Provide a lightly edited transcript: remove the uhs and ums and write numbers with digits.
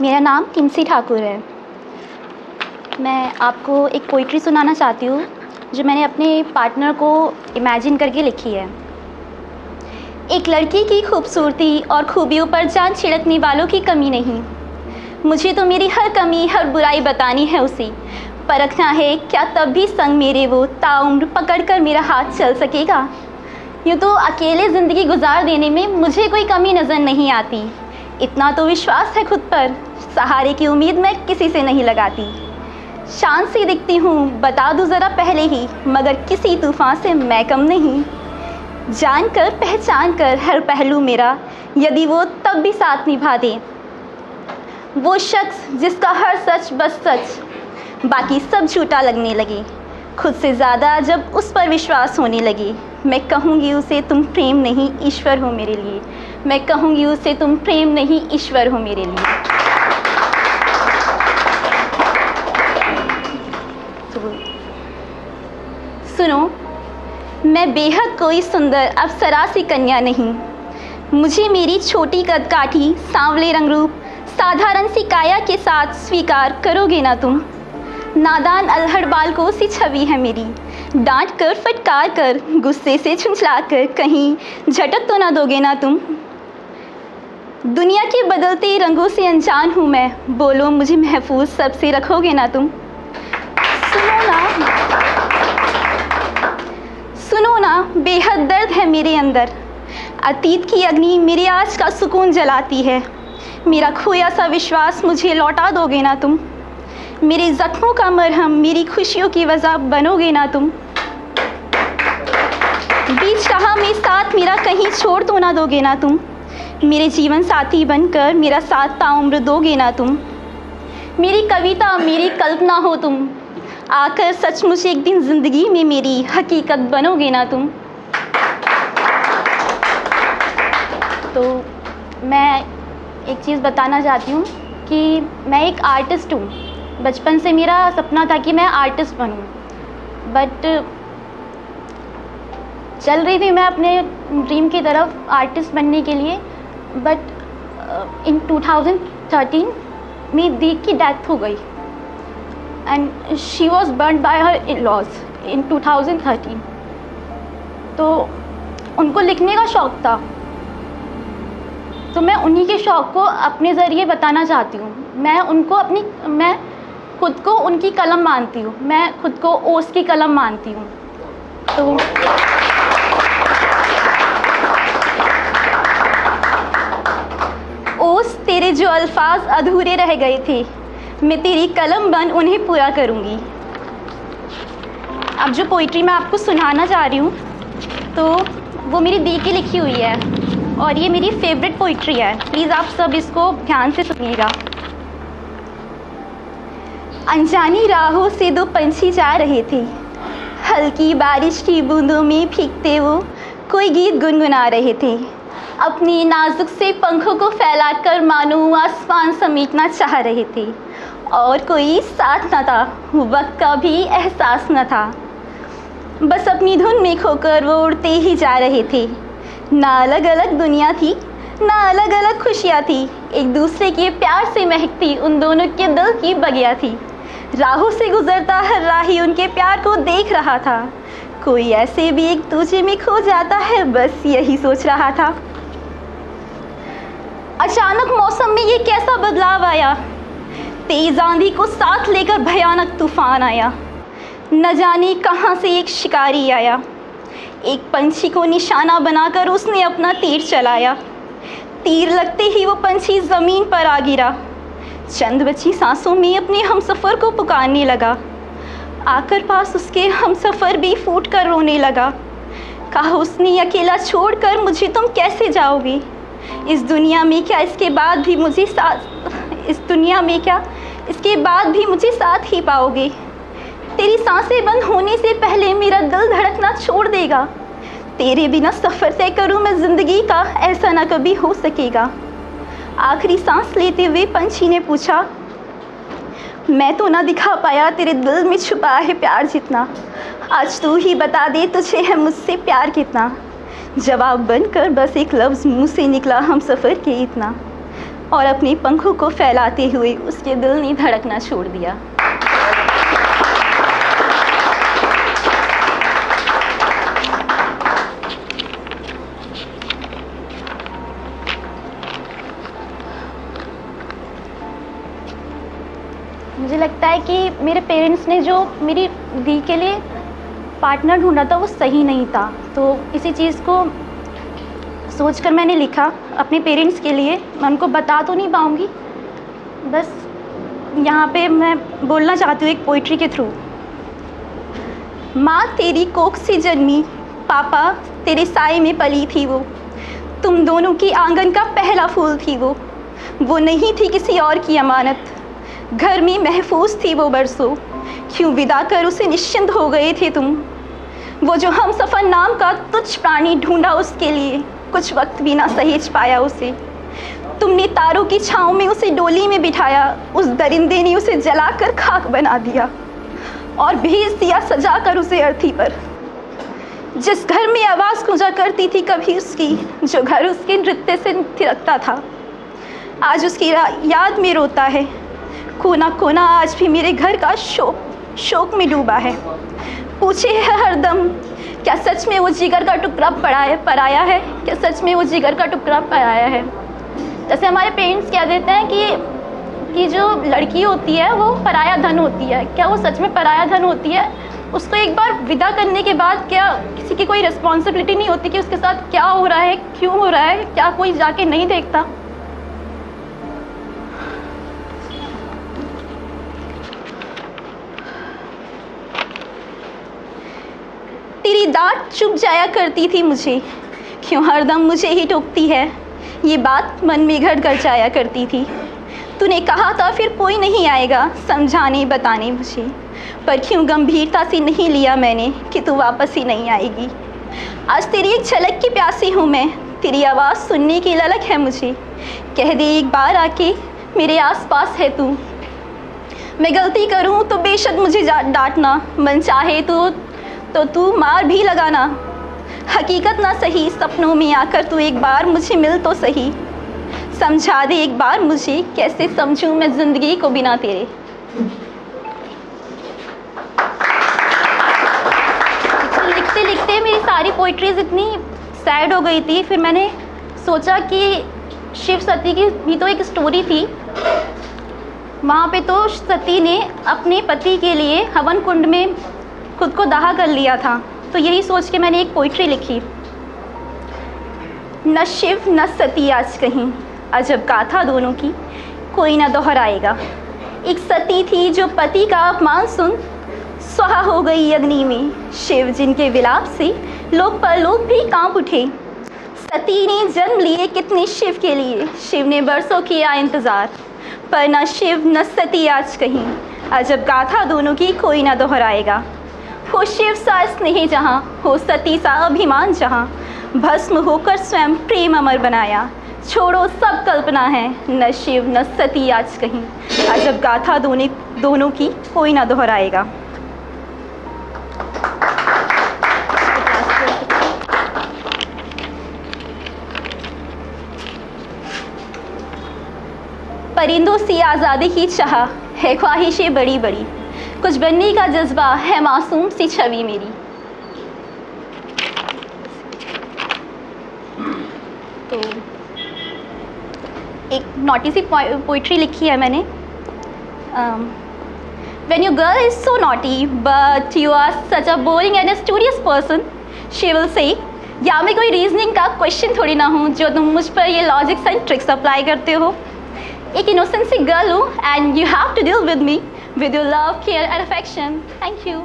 मेरा नाम किमसी ठाकुर है। मैं आपको एक पोइट्री सुनाना चाहती हूँ जो मैंने अपने पार्टनर को इमेजिन करके लिखी है। एक लड़की की खूबसूरती और खूबियों पर जान छिड़कने वालों की कमी नहीं। मुझे तो मेरी हर कमी हर बुराई बतानी है उसे, परखना है क्या तब भी संग मेरे वो ताउम्र पकड़ कर मेरा हाथ चल सकेगा। यूँ तो अकेले ज़िंदगी गुजार देने में मुझे कोई कमी नज़र नहीं आती। इतना तो विश्वास है खुद पर, सहारे की उम्मीद मैं किसी से नहीं लगाती। शान सी दिखती हूँ बता दूँ ज़रा पहले ही, मगर किसी तूफ़ान से मैं कम नहीं। जान कर पहचान कर हर पहलू मेरा, यदि वो तब भी साथ निभा दे। वो शख्स जिसका हर सच बस सच, बाकी सब झूठा लगने लगे। खुद से ज़्यादा जब उस पर विश्वास होने लगे, मैं कहूँगी उसे तुम प्रेम नहीं ईश्वर हो मेरे लिए। मैं कहूँगी उसे तुम प्रेम नहीं ईश्वर हो मेरे लिए। सुनो, मैं बेहद कोई सुंदर अप्सरा सी कन्या नहीं। मुझे मेरी छोटी कदकाठी सांवले रंग रूप साधारण सी काया के साथ स्वीकार करोगे ना तुम। नादान अल्हड़ बालकों सी छवि है मेरी, डांट कर फटकार कर गुस्से से झुंझला कर कहीं झटक तो ना दोगे ना तुम। दुनिया के बदलते रंगों से अनजान हूँ मैं, बोलो मुझे महफूज सबसे रखोगे ना तुम। सुनो ना बेहद दर्द है मेरे अंदर, अतीत की अग्नि मेरे आज का सुकून जलाती है। मेरा खोया सा विश्वास मुझे लौटा दोगे ना तुम। मेरे ज़ख्मों का मरहम मेरी खुशियों की वजह बनोगे ना तुम। बीच राह में साथ मेरा कहीं छोड़ तो ना दोगे ना तुम। मेरे जीवन साथी बनकर मेरा साथ ताउम्र दोगे ना तुम। मेरी कविता मेरी कल्पना हो तुम, आकर सचमुच एक दिन ज़िंदगी में मेरी हकीकत बनोगे ना तुम। तो मैं एक चीज़ बताना चाहती हूँ कि मैं एक आर्टिस्ट हूँ। बचपन से मेरा सपना था कि मैं आर्टिस्ट बनूँ, बट चल रही थी मैं अपने ड्रीम की तरफ आर्टिस्ट बनने के लिए। बट इन 2013 मेरी दी की डेथ हो गई and she was burned by her in laws in 2013। तो उनको लिखने का शौक़ था, तो मैं उन्हीं के शौक़ को अपने ज़रिए बताना चाहती हूँ। मैं खुद को उनकी कलम मानती हूँ, मैं खुद को ओस की कलम मानती हूँ। तो ओस तेरे जो अल्फाज अधूरे रह गए थे, मैं तेरी कलम बन उन्हें पूरा करूँगी। अब जो पोइट्री मैं आपको सुनाना चाह रही हूँ तो वो मेरी दी की लिखी हुई है और ये मेरी फेवरेट पोइट्री है। प्लीज़ आप सब इसको ध्यान से सुनिएगा। अनजानी राहों से दो पंछी जा रहे थे, हल्की बारिश की बूंदों में भीगते वो कोई गीत गुनगुना रहे थे। अपने नाजुक से पंखों को फैलाकर मानो आसमान समेटना चाह रहे थे, और कोई साथ न था, वक्त का भी एहसास न था। बस अपनी धुन में खोकर वो उड़ते ही जा रहे थे। ना अलग अलग दुनिया थी, ना अलग अलग खुशियाँ थी, एक दूसरे के प्यार से महकती उन दोनों के दिल की बगिया थी। राहों से गुजरता हर राही उनके प्यार को देख रहा था। कोई ऐसे भी एक दूसरे में खो जाता है, बस यही सोच रहा था। अचानक मौसम में ये कैसा बदलाव आया, तेज आंधी को साथ लेकर भयानक तूफान आया। न जाने कहाँ से एक शिकारी आया, एक पंछी को निशाना बनाकर उसने अपना तीर चलाया। तीर लगते ही वो पंछी ज़मीन पर आ गिरा। चंद बची सांसों में अपने हमसफ़र को पुकारने लगा। आकर पास उसके हमसफ़र भी फूट कर रोने लगा। कहा उसने अकेला छोड़कर मुझे तुम कैसे जाओगे। इस दुनिया में क्या इसके बाद भी मुझे साथ ही पाओगे। तेरी सांसें बंद होने से पहले मेरा दिल धड़कना छोड़ देगा। तेरे बिना सफ़र तय करूँ मैं ज़िंदगी का, ऐसा ना कभी हो सकेगा। आखिरी सांस लेते हुए पंछी ने पूछा, मैं तो ना दिखा पाया तेरे दिल में छुपा है प्यार जितना, आज तू ही बता दे तुझे है मुझसे प्यार कितना। जवाब बनकर बस एक लफ्ज़ मुँह से निकला, हम सफ़र के इतना। और अपने पंखों को फैलाते हुए उसके दिल ने धड़कना छोड़ दिया। मुझे लगता है कि मेरे पेरेंट्स ने जो मेरी दी के लिए पार्टनर ढूंढा था वो सही नहीं था, तो इसी चीज़ को सोचकर मैंने लिखा अपने पेरेंट्स के लिए। मैं उनको बता तो नहीं पाऊँगी, बस यहाँ पे मैं बोलना चाहती हूँ एक पोइट्री के थ्रू। माँ तेरी कोख से जन्मी, पापा तेरे साए में पली थी वो, तुम दोनों की आंगन का पहला फूल थी वो नहीं थी किसी और की अमानत, घर में महफूज थी वो बरसों, क्यों विदा कर उसे निश्चिंत हो गए थे तुम। वो जो हम सफ़र नाम का तुच्छ प्राणी ढूंढा उसके लिए, कुछ वक्त भी ना सहेज पाया उसे। तुमने तारों की छाँव में उसे डोली में बिठाया, उस दरिंदे ने उसे जलाकर खाक बना दिया और भेज दिया सजा कर उसे अर्थी पर। जिस घर में आवाज़ गूंजा करती थी कभी उसकी, जो घर उसके नृत्य से थिरकता था, आज उसकी याद में रोता है। कोना कोना आज भी मेरे घर का शोक में डूबा है। पूछे है हरदम, क्या सच में वो जिगर का टुकड़ा पराया है? क्या सच में वो जिगर का टुकड़ा पराया है? जैसे हमारे पेरेंट्स कह देते हैं कि जो लड़की होती है वो पराया धन होती है, क्या वो सच में पराया धन होती है? उसको एक बार विदा करने के बाद क्या किसी की कोई रिस्पॉन्सिबिलिटी नहीं होती कि उसके साथ क्या हो रहा है, क्यों हो रहा है? क्या कोई जाके नहीं देखता? तेरी डांट चुप जाया करती थी मुझे, क्यों हरदम मुझे ही टोकती है, ये बात मन में घर कर जाया करती थी। तूने कहा था फिर कोई नहीं आएगा समझाने बताने मुझे, पर क्यों गंभीरता से नहीं लिया मैंने कि तू वापस ही नहीं आएगी। आज तेरी एक झलक की प्यासी हूँ मैं, तेरी आवाज़ सुनने की ललक है मुझे। कह दे एक बार आके मेरे आसपास है तू। मैं गलती करूँ तो बेशक मुझे डांटना, मन चाहे तो तू मार भी लगाना। हकीकत ना सही सपनों में आकर तू एक बार मुझे मिल तो सही, समझा दे एक बार मुझे कैसे समझूं मैं ज़िंदगी को बिना तेरे। लिखते लिखते मेरी सारी पोइट्रीज इतनी सैड हो गई थी, फिर मैंने सोचा कि शिव सती की भी तो एक स्टोरी थी। वहाँ पे तो सती ने अपने पति के लिए हवन कुंड में खुद को दाह कर लिया था, तो यही सोच के मैंने एक पोइट्री लिखी। न शिव न सती आज कहीं, अजब गाथा दोनों की कोई न दोहराएगा। एक सती थी जो पति का अपमान सुन स्वाहा हो गई अग्नि में, शिव जिनके विलाप से लोक परलोक भी कांप उठे। सती ने जन्म लिए कितने शिव के लिए, शिव ने बरसों किया इंतज़ार, पर न शिव न सती आज कहीं, अजब गाथा दोनों की कोई न दोहराएगा। हो शिव सा स्नेह जहाँ, हो सती सा अभिमान जहाँ, भस्म होकर स्वयं प्रेम अमर बनाया। छोड़ो सब कल्पना है, न शिव न सती आज कहीं, अजब गाथा दोनों की कोई ना दोहराएगा। परिंदों सी आज़ादी की चाह है, ख्वाहिशें बड़ी बड़ी, कुछ बनने का जज्बा है मासूम सी छवि मेरी। तो एक नॉटी सी पोइट्री लिखी है मैंने। When your girl is so naughty but you are such a boring and a studious person, she will say, या मैं कोई रीजनिंग का क्वेश्चन थोड़ी ना हूँ जो तुम मुझ पर ये लॉजिक्स एंड ट्रिक्स अप्लाई करते हो। एक इनोसेंट सी गर्ल हूँ and you have to deal with me with your love, care and affection. Thank you.